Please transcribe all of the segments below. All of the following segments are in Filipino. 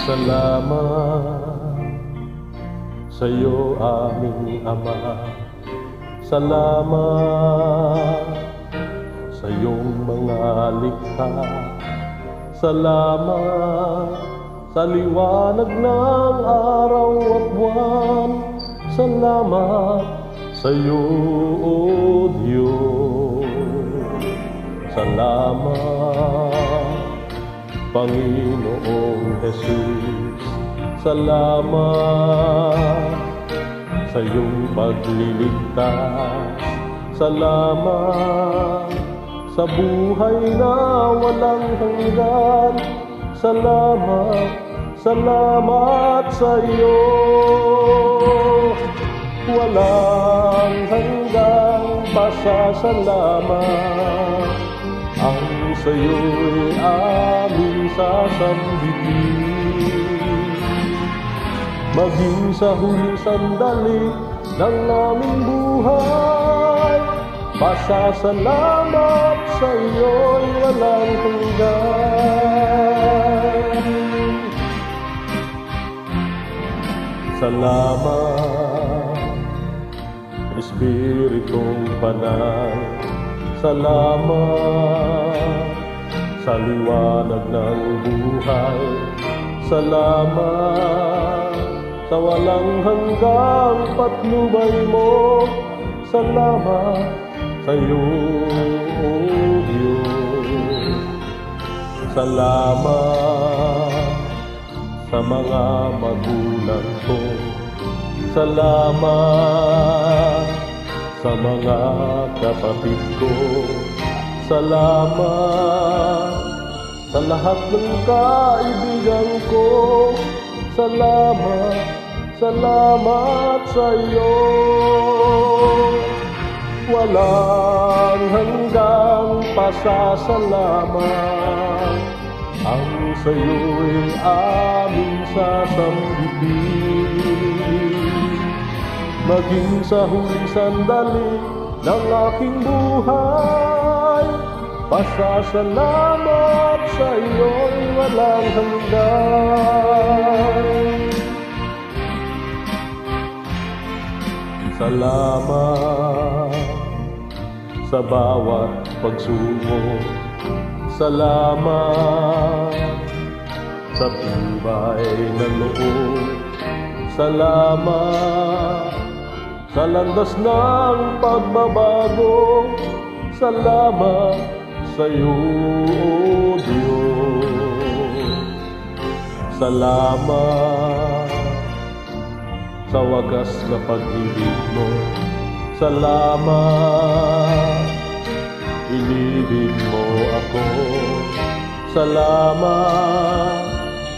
Salamat sa'yo aming Ama. Salamat sa iyong mga likha. Salamat sa liwanag ng araw at buwan. Salamat sa iyo, O Diyos. Salamat, Panginoong Jesus. Salamat sa iyong pagliligtas. Salamat sa buhay na walang hanggan. Salamat, salamat sa iyo. Walang hanggang pasasalamat ang sa iyo'y aming sasambitin. Maging sa huling sandali ng aming buhay, pasasalamat sa iyo'y walang hanggan. Salamat, Espiritong Banal. Salamat sa liwanag ng buhay. Salamat sa walang hanggang patnubay mo. Salamat sa iyo, O Diyos. Salamat sa mga magulang ko. Salamat sa mga kapatid ko. Salamat sa lahat ng kaibigan ko. Salamat, salamat sa iyo. Walang hanggang pasasalamat ang sa iyo'y aming sasambitin. Maging sa huling sandali ng aking buhay, pasasalamat sa iyo'y walang hanggan. Salamat sa bawat pagsubok. Salamat sa tibay ng loob. Salamat sa landas ng pagbabago. Salamat sa iyo, O Diyos. Salamat sa wagas na pag-ibig mo. Salamat, inibig mo ako. Salamat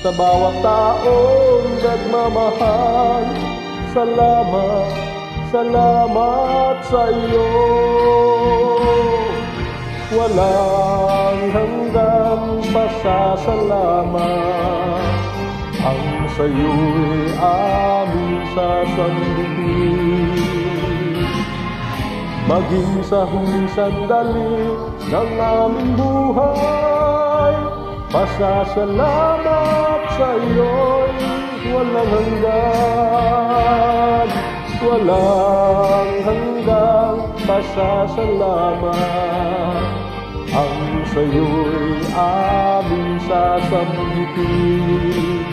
sa bawat taong nagmamahal. Salamat, salamat sa iyo. Walang hanggang pasasalamat ang sa iyo'y aming sasambitin. Maging sa huling sandali ng aming buhay, pasasalamat sa iyo'y walang hanggan. Walang hanggang pasasalamat ang sa iyo'y aming sasambitin.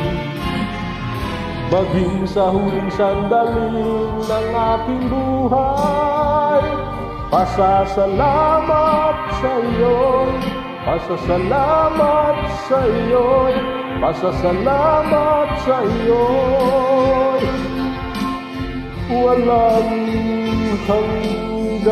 Maging sa huling sandali ng aking buhay, pasasalamat sa iyo'y, pasasalamat sa iyo'y, pasasalamat sa iyo'y walang hanggan.